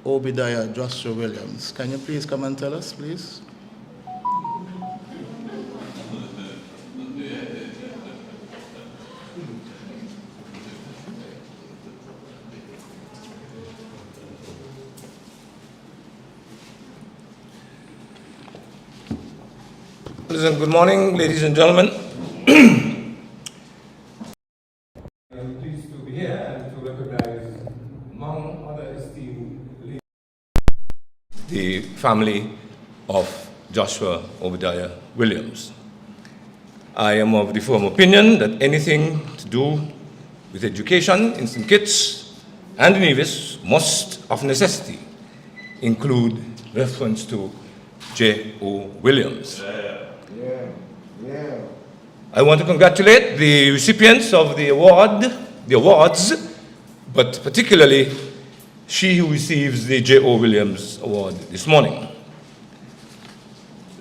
Obadiah Joshua Williams. Can you please come and tell us, please? Good morning, ladies and gentlemen. I'm pleased to be here and to recognize, among other esteemed leaders, the family of Joshua Obadiah Williams. I am of the firm opinion that anything to do with education in St. Kitts and Nevis must, of necessity, include reference to J.O. Williams. I want to congratulate the recipients of the awards, but particularly she who receives the J.O. Williams Award this morning.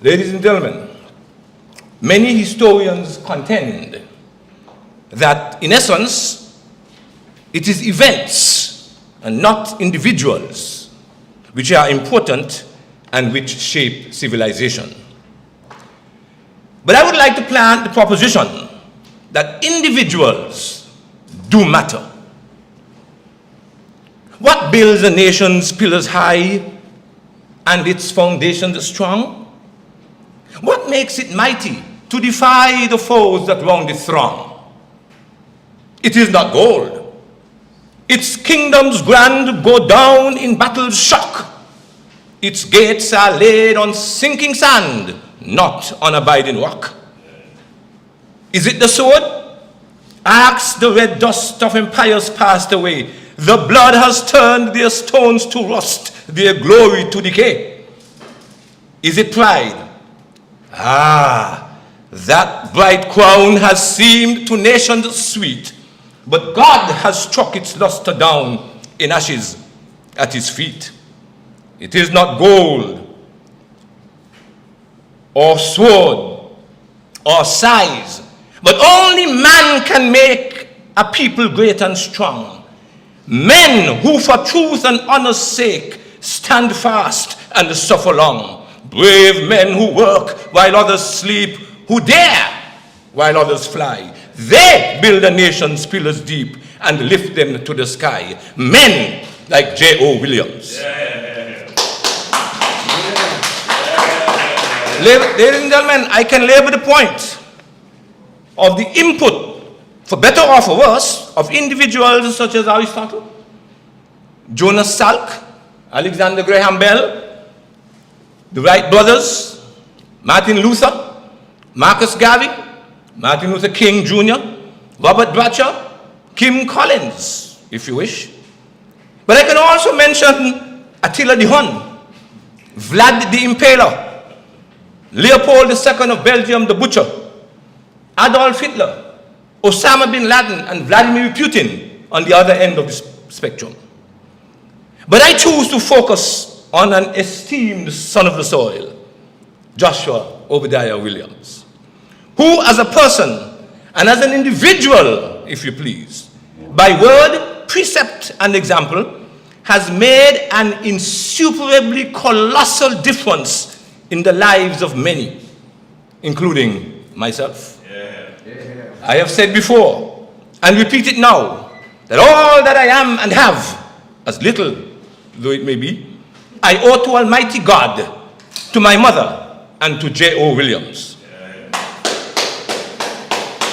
Ladies and gentlemen, many historians contend that, in essence, it is events and not individuals which are important and which shape civilization. But I would like to plant the proposition that individuals do matter. What builds a nation's pillars high and its foundations strong? What makes it mighty to defy the foes that round it throng? It is not gold. Its kingdoms grand go down in battle's shock. Its gates are laid on sinking sand, not on abiding rock. Is it the sword? Ask the red dust of empires passed away. The blood has turned their stones to rust, their glory to decay. Is it pride? Ah, that bright crown has seemed to nations sweet, but God has struck its luster down in ashes at his feet. It is not gold or sword or size, but only man can make a people great and strong. Men who for truth and honor's sake stand fast and suffer long. Brave men who work while others sleep, who dare while others fly. They build a nation's pillars deep and lift them to the sky. Men like J.O. Williams. Ladies and gentlemen, I can labor the point of the input, for better or for worse, of individuals such as Aristotle, Jonas Salk, Alexander Graham Bell, the Wright brothers, Martin Luther, Marcus Garvey, Martin Luther King Jr., Robert Bratcher, Kim Collins, if you wish. But I can also mention Attila the Hun, Vlad the Impaler, Leopold II of Belgium, the Butcher, Adolf Hitler, Osama bin Laden, and Vladimir Putin on the other end of the spectrum. But I choose to focus on an esteemed son of the soil, Joshua Obadiah Williams, who as a person and as an individual, if you please, by word, precept, and example, has made an insuperably colossal difference in the lives of many, including myself. I have said before, and repeat it now, that all that I am and have, as little though it may be, I owe to Almighty God, to my mother, and to J.O. Williams.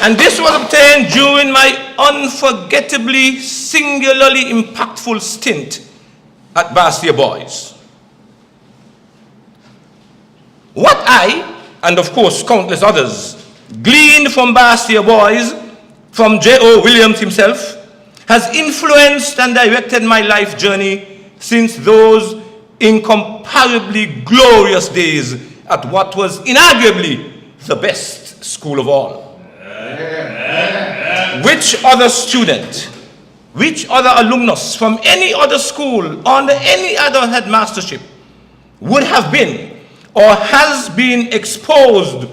And this was obtained during my unforgettably, singularly impactful stint at Bastia Boys. What I, and of course countless others, gleaned from Bastia Boys, from J.O. Williams himself, has influenced and directed my life journey since those incomparably glorious days at what was inarguably the best school of all. Which other student, which other alumnus from any other school under any other headmastership would have been or has been exposed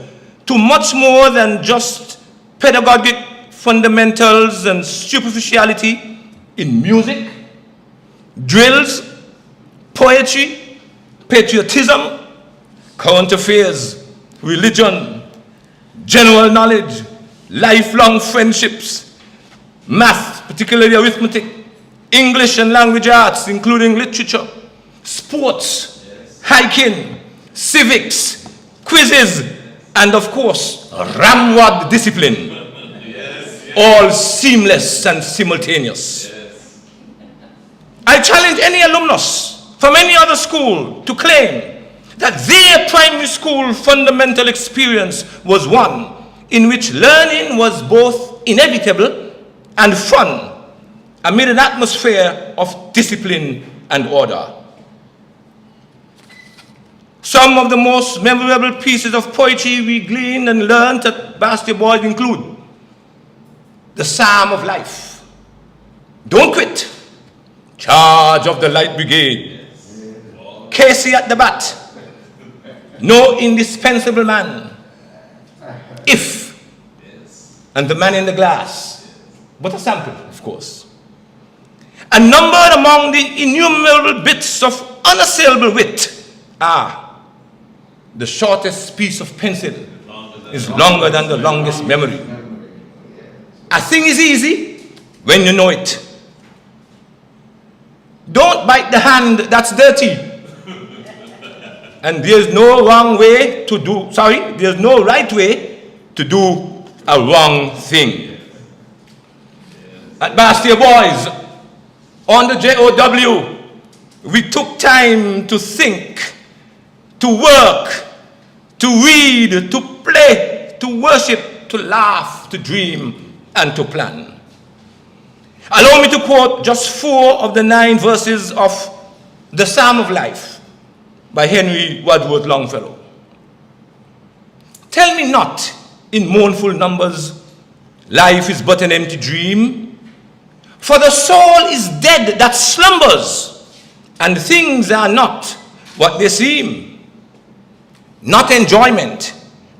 to much more than just pedagogic fundamentals and superficiality in music, drills, poetry, patriotism, current affairs, religion, general knowledge, lifelong friendships, math, particularly arithmetic, English and language arts, including literature, sports, hiking, civics, quizzes, and of course, ramrod discipline. All seamless and simultaneous. I challenge any alumnus from any other school to claim that their primary school fundamental experience was one in which learning was both inevitable and fun amid an atmosphere of discipline and order. Some of the most memorable pieces of poetry we gleaned and learned at Bastia Boys include the Psalm of Life, Don't Quit, Charge of the Light Brigade, Casey at the Bat, No Indispensable Man, If, and The Man in the Glass, but a sample, of course. And numbered among the innumerable bits of unassailable wit are the shortest piece of pencil is longer than the longest memory. A thing is easy when you know it. Don't bite the hand that's dirty. And there's no wrong way to do, there's no right way to do a wrong thing. At Bastia Boys, on the JOW, we took time to think, to work, to read, to play, to worship, to laugh, to dream, and to plan. Allow me to quote just 4 of the 9 verses of the Psalm of Life by Henry Wadsworth Longfellow. Tell me not in mournful numbers, life is but an empty dream, for the soul is dead that slumbers, and things are not what they seem. Not enjoyment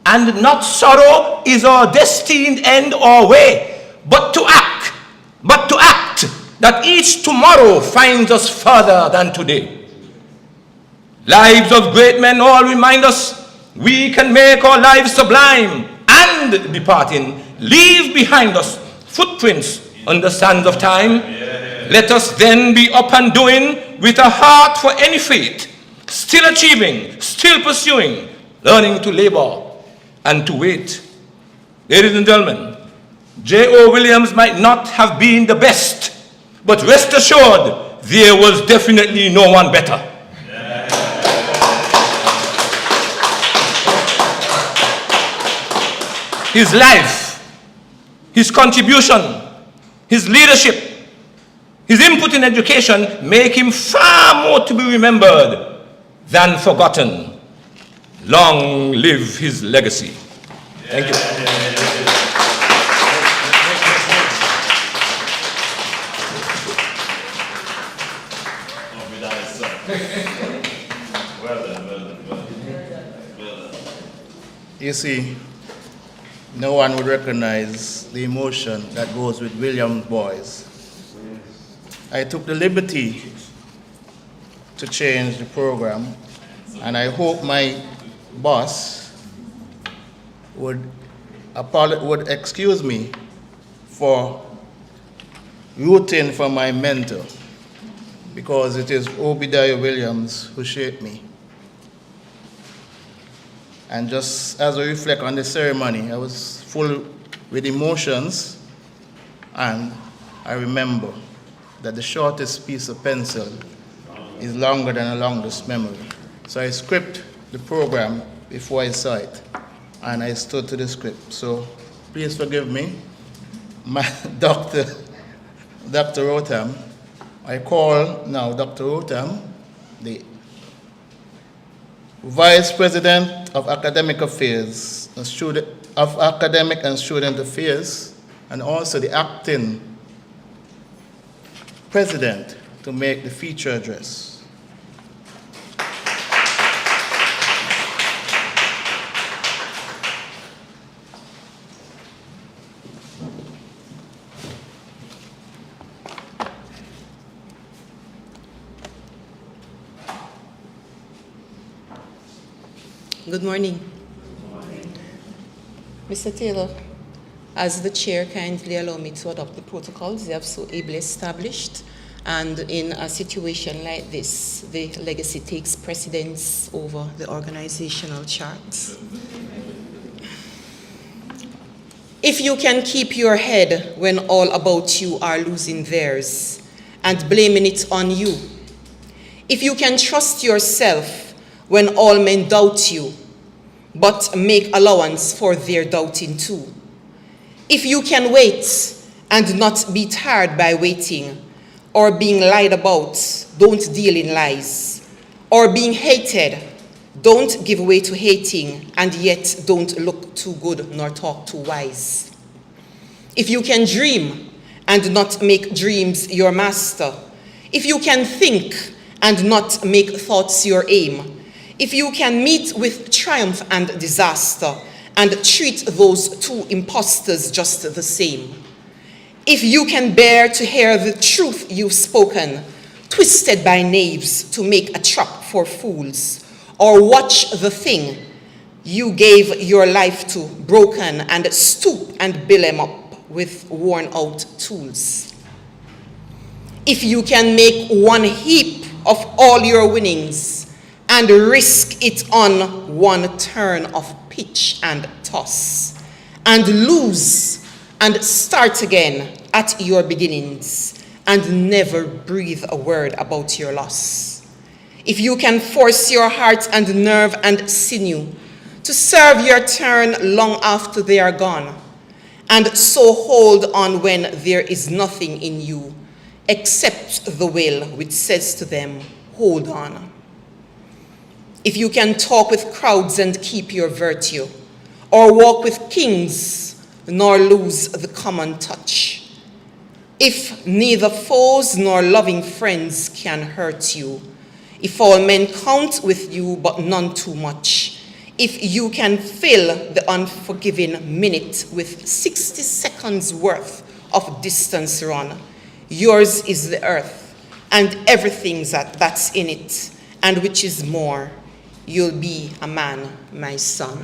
and not sorrow is our destined end or way, but to act, that each tomorrow finds us further than today. Lives of great men all remind us we can make our lives sublime and, departing, leave behind us footprints on the sands of time. Let us then be up and doing with a heart for any fate, still achieving, still pursuing, learning to labor and to wait. Ladies and gentlemen, J.O. Williams might not have been the best, but rest assured, there was definitely no one better. His life, his contribution, his leadership, his input in education make him far more to be remembered than forgotten. Long live his legacy. Thank you. You see, no one would recognize the emotion that goes with Williams Boys. I took the liberty to change the program, and I hope my boss would excuse me for rooting for my mentor, because it is Obadiah Williams who shaped me. And just as I reflect on the ceremony, I was full with emotions, and I remember that the shortest piece of pencil is longer than the longest memory. So I scripted the program before I saw it, and I stood to the script. So please forgive me. My Dr. Rotham, I call now Dr. Rotham, the Vice President of Academic Affairs and Academic and Student Affairs, and also the acting President, to make the feature address. Good morning. Mr. Taylor, as the chair, kindly allow me to adopt the protocols you have so ably established. And in a situation like this, the legacy takes precedence over the organizational chart. If you can keep your head when all about you are losing theirs and blaming it on you, if you can trust yourself when all men doubt you, but make allowance for their doubting too, if you can wait and not be tired by waiting, or being lied about, don't deal in lies, or being hated, don't give way to hating, and yet don't look too good nor talk too wise. If you can dream and not make dreams your master, if you can think and not make thoughts your aim, if you can meet with triumph and disaster and treat those two impostors just the same, if you can bear to hear the truth you've spoken, twisted by knaves to make a trap for fools, or watch the thing you gave your life to broken and stoop and build them up with worn out tools. If you can make one heap of all your winnings and risk it on one turn of pitch and toss, and lose and start again at your beginnings, and never breathe a word about your loss. If you can force your heart and nerve and sinew to serve your turn long after they are gone, and so hold on when there is nothing in you except the will which says to them, hold on. If you can talk with crowds and keep your virtue, or walk with kings nor lose the common touch, if neither foes nor loving friends can hurt you, if all men count with you but none too much, if you can fill the unforgiving minute with 60 seconds worth of distance run, yours is the earth and everything that's in it, and which is more, you'll be a man, my son.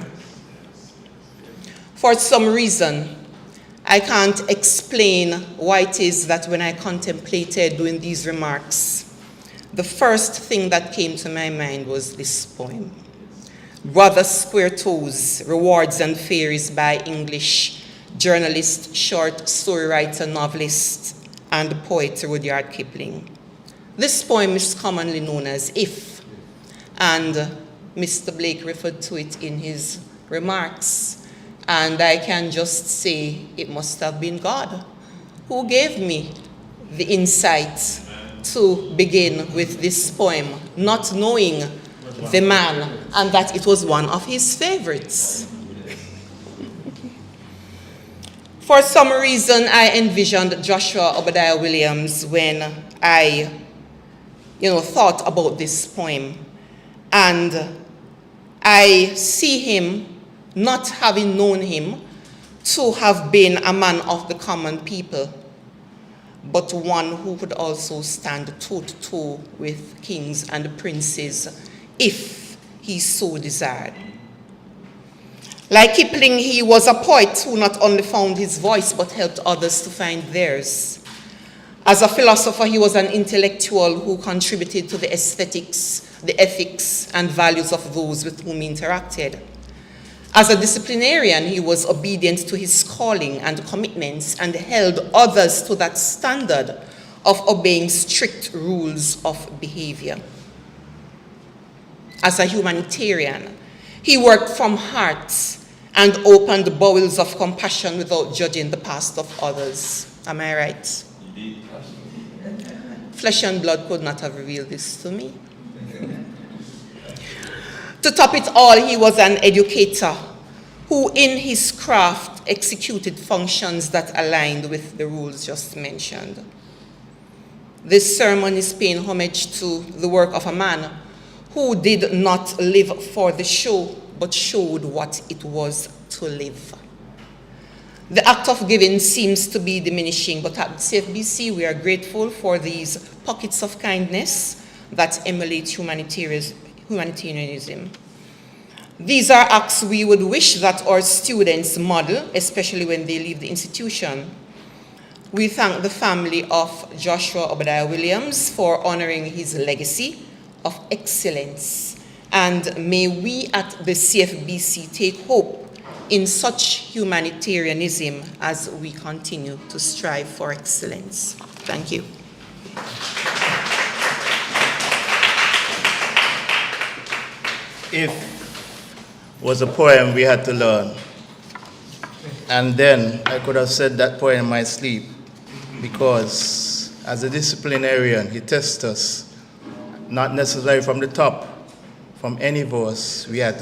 For some reason, I can't explain why it is that when I contemplated doing these remarks, the first thing that came to my mind was this poem, Brother Square Toes, Rewards and Fairies by English journalist, short story writer, novelist, and poet Rudyard Kipling. This poem is commonly known as If, and Mr. Blake referred to it in his remarks. And I can just say it must have been God who gave me the insight to begin with this poem, not knowing the man and that it was one of his favorites. For some reason, I envisioned Joshua Obadiah Williams when I, thought about this poem. And I see him, not having known him, to have been a man of the common people, but one who could also stand toe-to-toe with kings and princes if he so desired. Like Kipling, he was a poet who not only found his voice but helped others to find theirs. As a philosopher, he was an intellectual who contributed to the aesthetics, the ethics, and values of those with whom he interacted. As a disciplinarian, he was obedient to his calling and commitments and held others to that standard of obeying strict rules of behavior. As a humanitarian, he worked from hearts and opened bowels of compassion without judging the past of others. Am I right? Flesh and blood could not have revealed this to me. To top it all, he was an educator who in his craft executed functions that aligned with the rules just mentioned. This sermon is paying homage to the work of a man who did not live for the show, but showed what it was to live. The act of giving seems to be diminishing, but at CFBC we are grateful for these pockets of kindness that emulate humanitarianism. These are acts we would wish that our students model, especially when they leave the institution. We thank the family of Joshua Obadiah Williams for honoring his legacy of excellence. And may we at the CFBC take hope in such humanitarianism as we continue to strive for excellence. Thank you. If was a poem we had to learn, and then I could have said that poem in my sleep, because as a disciplinarian, he tests us, not necessarily from the top, from any verse. We had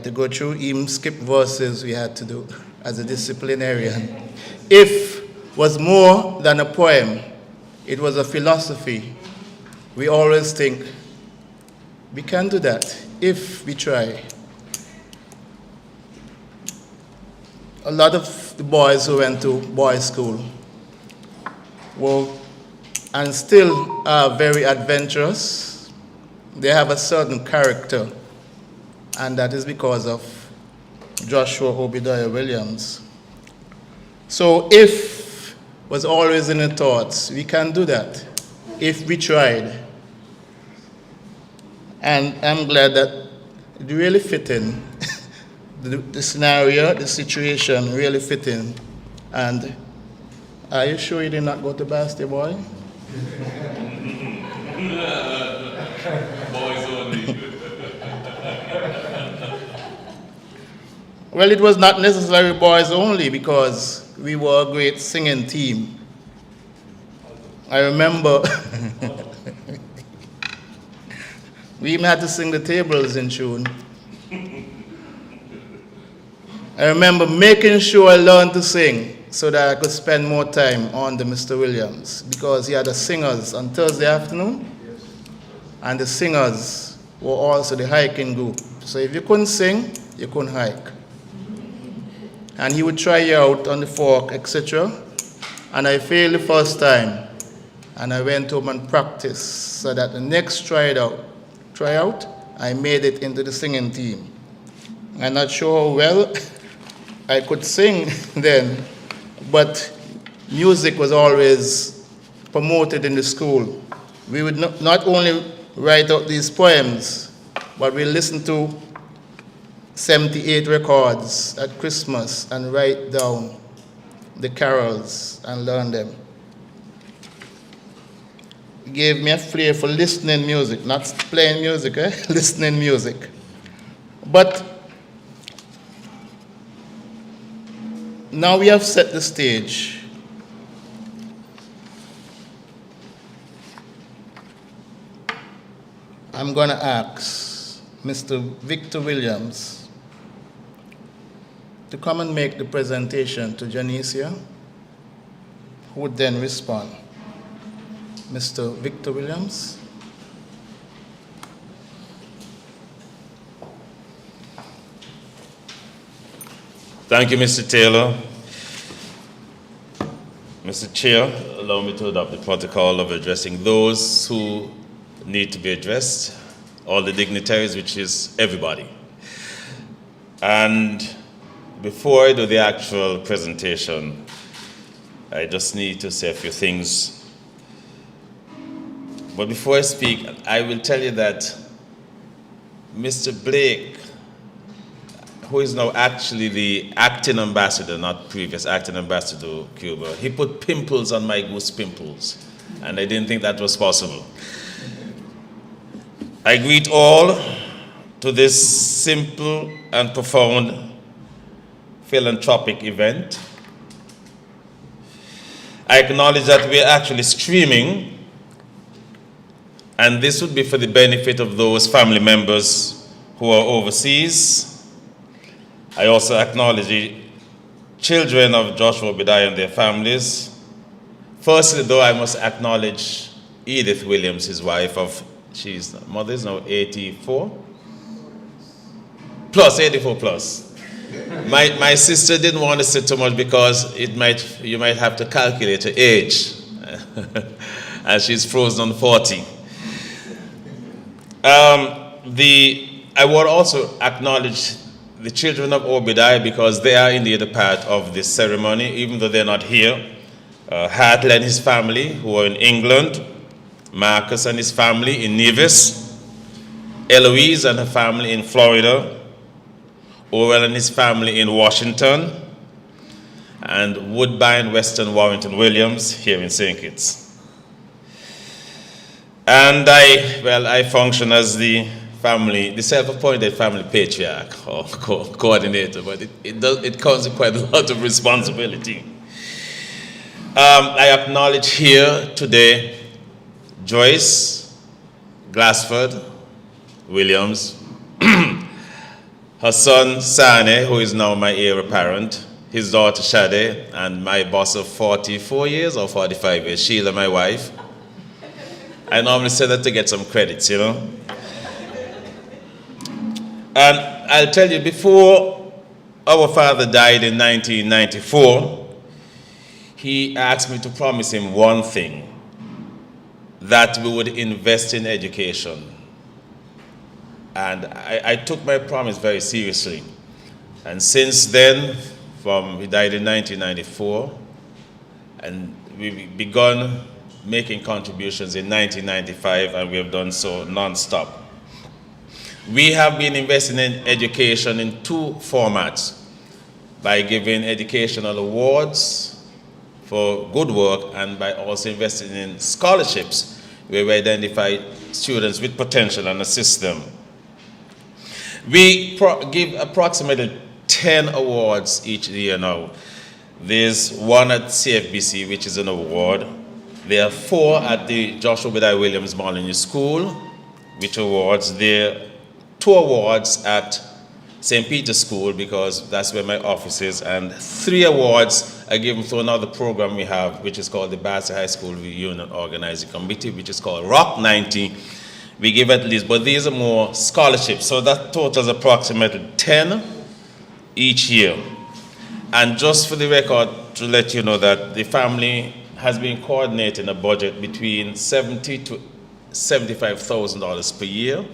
to go through, even skip verses we had to do as a disciplinarian. If was more than a poem, it was a philosophy. We always think, we can do that if we try. A lot of the boys who went to boys' school were and still are very adventurous. They have a certain character, and that is because of Joshua Obadiah Williams. So if was always in the thoughts, we can do that if we tried. And I'm glad that it really fit in. The scenario, the situation really fit in. And are you sure you did not go to basketball? Boys only. Well, it was not necessarily boys only, because we were a great singing team. I remember we even had to sing the tables in tune. I remember making sure I learned to sing so that I could spend more time on the Mr. Williams, because he had the singers on Thursday afternoon, and the singers were also the hiking group. So if you couldn't sing, you couldn't hike. And he would try you out on the fork, etc. And I failed the first time, and I went home and practiced so that the next tryout, I made it into the singing team. I'm not sure how well I could sing then, but music was always promoted in the school. We would not only write out these poems, but we listened to 78 records at Christmas and write down the carols and learn them. It gave me a flair for listening music, not playing music, listening music. But now we have set the stage. I'm going to ask Mr. Victor Williams to come and make the presentation to Janicia, who would then respond. Mr. Victor Williams. Thank you, Mr. Taylor. Mr. Chair, allow me to adopt the protocol of addressing those who need to be addressed, all the dignitaries, which is everybody. And before I do the actual presentation, I just need to say a few things. But before I speak, I will tell you that Mr. Blake, who is now actually the acting ambassador, not previous acting ambassador to Cuba, he put pimples on my goose pimples, and I didn't think that was possible. I greet all to this simple and profound philanthropic event. I acknowledge that we are actually streaming, and this would be for the benefit of those family members who are overseas. I also acknowledge the children of Joshua Obadiah and their families. Firstly, though, I must acknowledge Edith Williams, his wife mother is now 84 plus. My sister didn't want to say too much because you might have to calculate her age, and she's frozen on 40. I would also acknowledge the children of Obadiah because they are indeed a part of this ceremony, even though they're not here. Hartley and his family, who are in England, Marcus and his family in Nevis, Eloise and her family in Florida, Orwell and his family in Washington, and Woodbine, Weston, Warrington, Williams here in St. Kitts. And I function as the self-appointed family patriarch or coordinator, but it comes with quite a lot of responsibility. I acknowledge here today Joyce Glassford Williams, her son Sane, who is now my heir apparent, his daughter Shade, and my boss of 44 years or 45 years, Sheila, my wife. I normally say that to get some credits, you know. And I'll tell you, before our father died in 1994, he asked me to promise him one thing, that we would invest in education. And I took my promise very seriously. And since then, he died in 1994, and we begun making contributions in 1995, and we have done so non-stop. We have been investing in education in two formats, by giving educational awards for good work and by also investing in scholarships where we identify students with potential and assist them. We give approximately 10 awards each year now. There's one at CFBC, which is an award. There are 4 at the Joshua Obadiah Williams Molyneux School, which awards. There are 2 awards at St. Peter's School, because that's where my office is, and 3 awards are given through another program we have, which is called the Bassett High School Reunion Organizing Committee, which is called Rock 90. We give at least, but these are more scholarships, so that totals approximately 10 each year. And just for the record, to let you know that the family has been coordinating a budget between $70,000 to $75,000 per year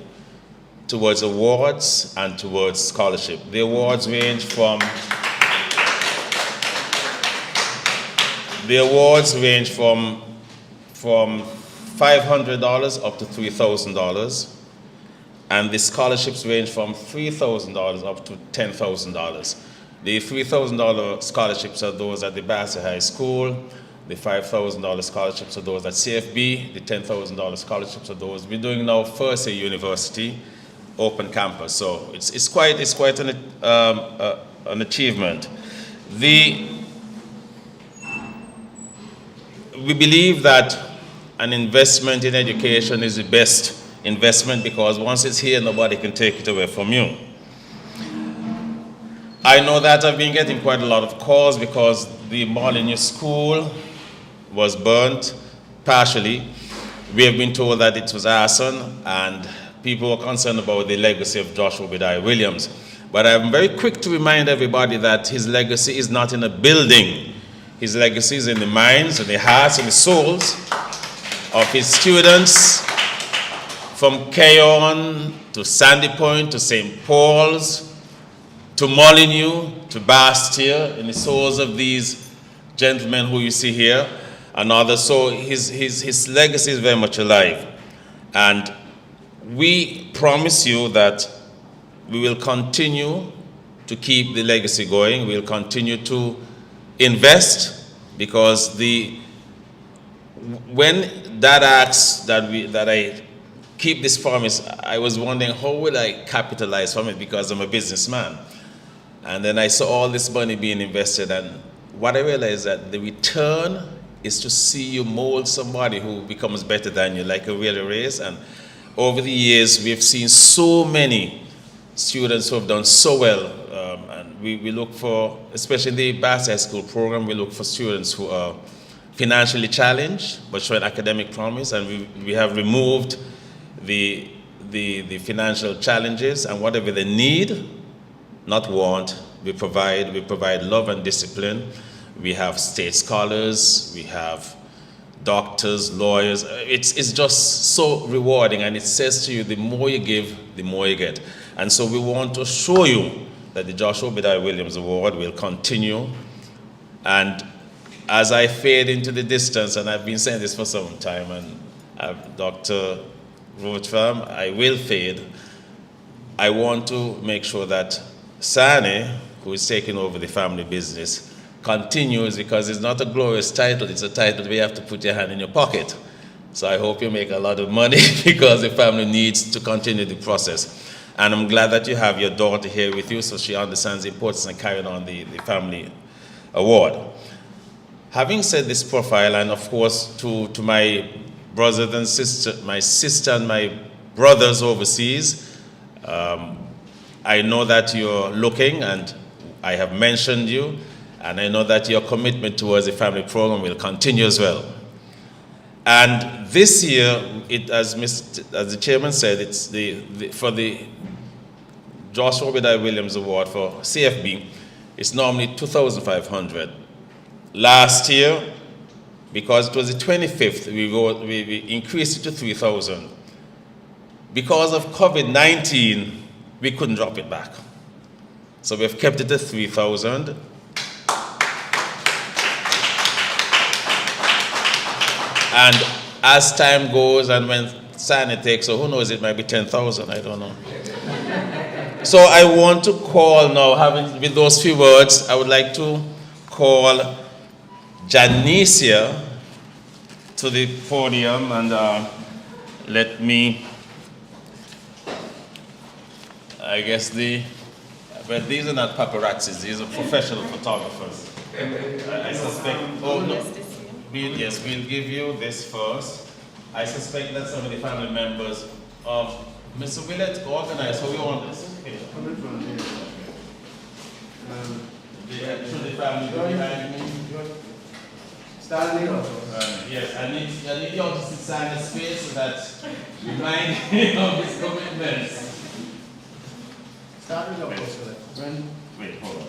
towards awards and towards scholarship. The awards range from $500 up to $3,000, and the scholarships range from $3,000 up to $10,000. The $3,000 scholarships are those at the Bassett High School. The $5,000 scholarships are those at CFB. The $10,000 scholarships are those we're doing now First Year University, open campus. So it's quite an achievement. We believe that an investment in education is the best investment, because once it's here, nobody can take it away from you. I know that I've been getting quite a lot of calls because the Molyneux School was burnt partially. We have been told that it was arson, and people were concerned about the legacy of Joshua Obadiah Williams. But I'm very quick to remind everybody that his legacy is not in a building. His legacy is in the minds and the hearts and the souls of his students, from Keyon to Sandy Point to St. Paul's to Molyneux to Bastia, in the souls of these gentlemen who you see here and others. So his legacy is very much alive. And we promise you that we will continue to keep the legacy going. We'll continue to invest, because when Dad asked that I keep this promise, I was wondering how will I capitalize from it, because I'm a businessman. And then I saw all this money being invested, and what I realized that the return is to see you mold somebody who becomes better than you, like a relay race. And over the years, we've seen so many students who have done so well, and we look for, especially in the Bassett High School program, we look for students who are financially challenged but show an academic promise, and we have removed the financial challenges, and whatever they need, not want, we provide love and discipline. We have state scholars, we have doctors, lawyers. It's just so rewarding, and it says to you, the more you give, the more you get. And so we want to show you that the Joshua Obadiah Williams Award will continue. And as I fade into the distance, and I've been saying this for some time, and Dr. Roachfarm, I will fade, I want to make sure that Sani, who is taking over the family business, continues, because it's not a glorious title, it's a title where you have to put your hand in your pocket. So I hope you make a lot of money because the family needs to continue the process. And I'm glad that you have your daughter here with you so she understands the importance of carrying on the family award. Having said this profile, and of course to my brothers and sisters, my sister and my brothers overseas, I know that you're looking, and I have mentioned you, and I know that your commitment towards the family program will continue as well. And this year, as the chairman said, it's for the Joshua Obadiah Williams Award for CFB, it's normally $2,500. Last year, because it was the 25th, we increased it to $3,000. Because of COVID-19, we couldn't drop it back. So we've kept it at $3,000. And as time goes, and when Sani takes, so who knows, it might be 10,000, I don't know. So I want to call now, with those few words, I would like to call Janicia to the podium, and let me, I guess but these are not paparazzis, these are professional photographers. I suspect, yes, we'll give you this first. I suspect that some of the family members of Mr. Willett organized, how we want this? Okay. Should the family be behind me? Standing up. Yes, I need you all to sign a space so that remind him of his commitments. Standing up. Wait, hold on.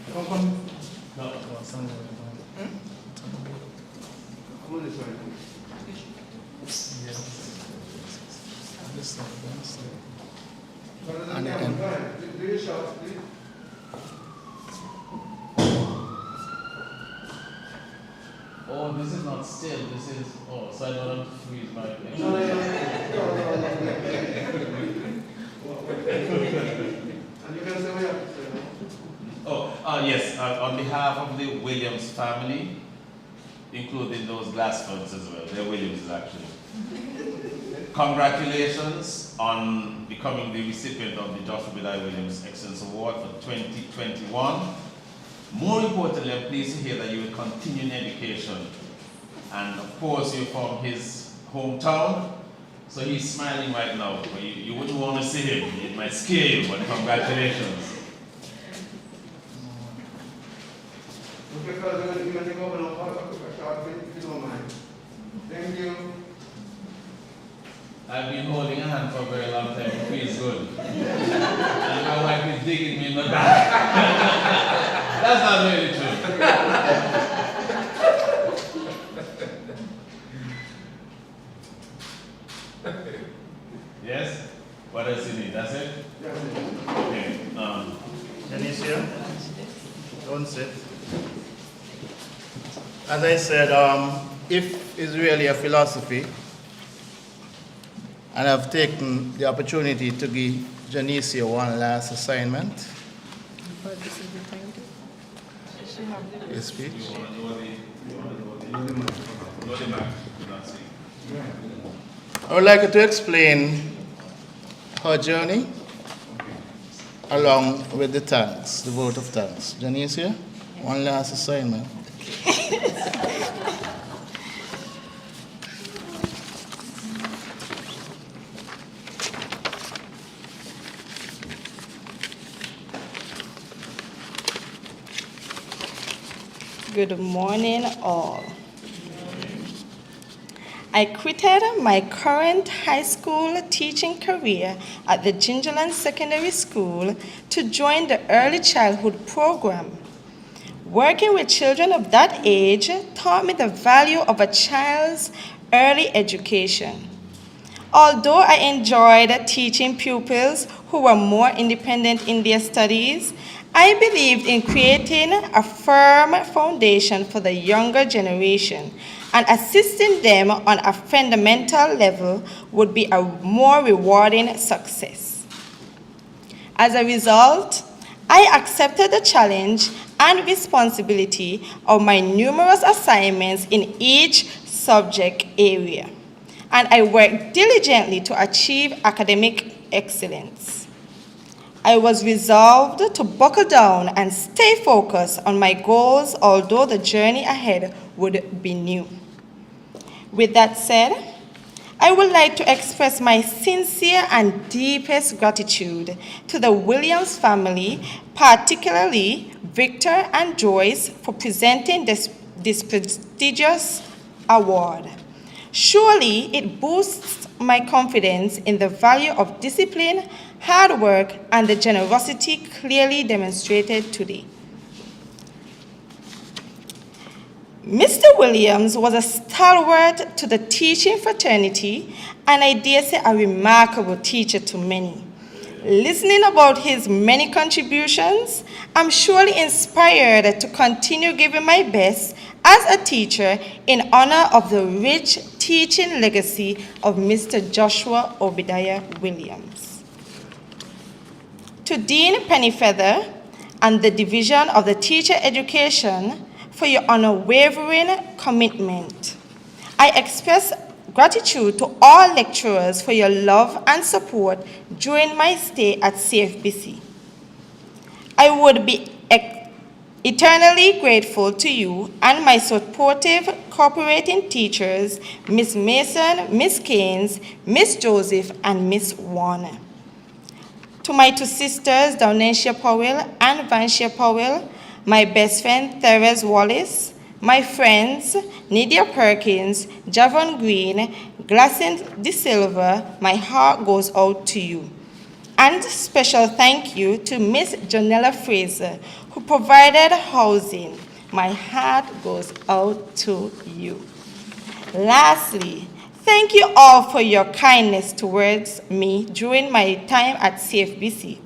Okay, Come no. on this way. And then, Do your shot, please. Oh, this is not still, this is, so I don't have to freeze my picture. No. And you can say what you have to say. Yes, on behalf of the Williams family, including those glass funds as well, they're Williams actually. Congratulations on becoming the recipient of the Joshua Obadiah Williams Excellence Award for 2021. More importantly, I'm pleased to hear that you will continue in education. And of course, you're from his hometown, so he's smiling right now. But you wouldn't want to see him, it might scare you, but congratulations. Okay, fellas, we're going to go over now. A short bit, if you don't mind. Thank you. I've been holding a hand for a very long time, it feels good. And my wife is digging me in the back. That's not really true. Yes? What else you need? That's it? Okay. Janicia, don't sit. As I said, if is really a philosophy, and I've taken the opportunity to give Janicia one last assignment. Your speech. I would like her to explain her journey along with the thanks, the vote of thanks. Janicia, one last assignment. Good morning, all. I quitted my current high school teaching career at the Gingerland Secondary School to join the early childhood program. Working with children of that age taught me the value of a child's early education. Although I enjoyed teaching pupils who were more independent in their studies, I believed in creating a firm foundation for the younger generation, and assisting them on a fundamental level would be a more rewarding success. As a result, I accepted the challenge and responsibility of my numerous assignments in each subject area, and I worked diligently to achieve academic excellence. I was resolved to buckle down and stay focused on my goals, although the journey ahead would be new. With that said, I would like to express my sincere and deepest gratitude to the Williams family, particularly Victor and Joyce, for presenting this prestigious award. Surely it boosts my confidence in the value of discipline, hard work, and the generosity clearly demonstrated today. Mr. Williams was a stalwart to the teaching fraternity, and I dare say a remarkable teacher to many. Listening about his many contributions, I'm surely inspired to continue giving my best as a teacher in honor of the rich teaching legacy of Mr. Joshua Obadiah Williams. To Dean Pennyfeather and the Division of the Teacher Education for your unwavering commitment. I express gratitude to all lecturers for your love and support during my stay at CFBC. I would be eternally grateful to you and my supportive cooperating teachers, Miss Mason, Miss Keynes, Miss Joseph, and Miss Warner. To my two sisters, Daunetia Powell and Vanshia Powell, my best friend, Therese Wallace, my friends, Nydia Perkins, Javon Green, Glacent De Silva, my heart goes out to you. And special thank you to Miss Janella Fraser, who provided housing. My heart goes out to you. Lastly, thank you all for your kindness towards me during my time at CFBC.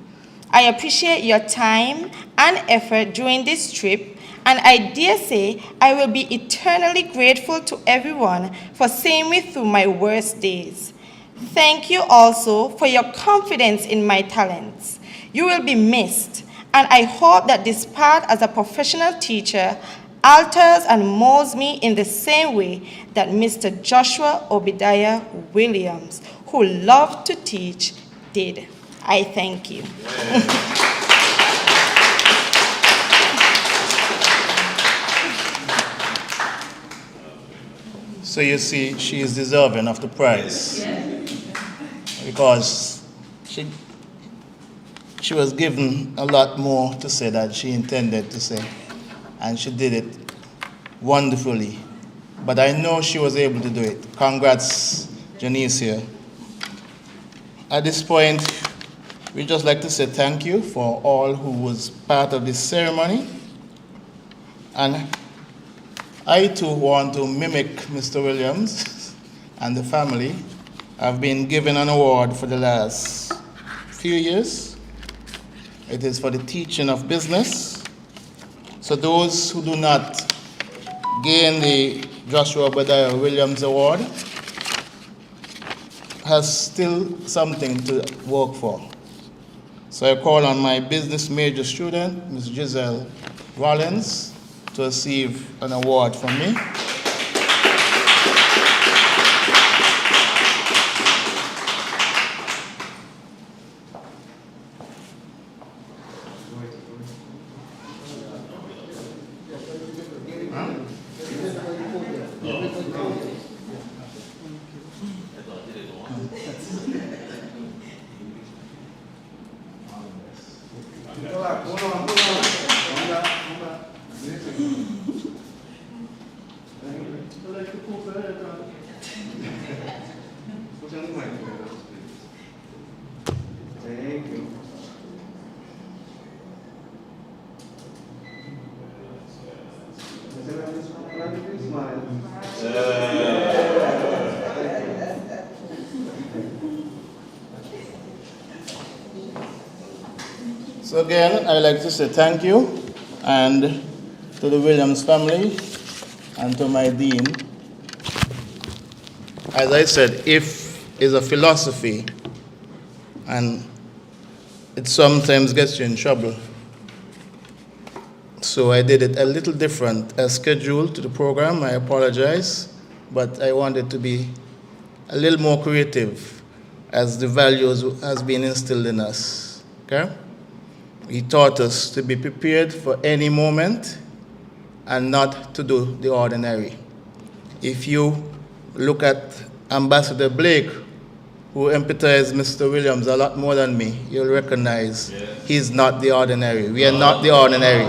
I appreciate your time and effort during this trip, and I dare say I will be eternally grateful to everyone for seeing me through my worst days. Thank you also for your confidence in my talents. You will be missed, and I hope that this path as a professional teacher alters and molds me in the same way that Mr. Joshua Obadiah Williams, who loved to teach, did. I thank you. So you see, she is deserving of the prize. Because she was given a lot more to say than she intended to say. And she did it wonderfully. But I know she was able to do it. Congrats, Janice here. At this point, we'd just like to say thank you for all who was part of this ceremony. And I too want to mimic Mr. Williams and the family. I've been given an award for the last few years. It is for the teaching of business. So those who do not gain the Joshua Obadiah Williams Award has still something to work for. So I call on my business major student, Ms. Giselle Rollins, to receive an award from me. Thank you. Smile. So again, I'd like to say thank you, and to the Williams family, and to my dean. As I said, if is a philosophy, and it sometimes gets you in trouble. So I did it a little different as scheduled to the program. I apologize, but I wanted to be a little more creative as the values has been instilled in us. Okay? He taught us to be prepared for any moment and not to do the ordinary. If you look at Ambassador Blake, who empathized Mr. Williams a lot more than me, you'll recognize he's not the ordinary. We are not the ordinary.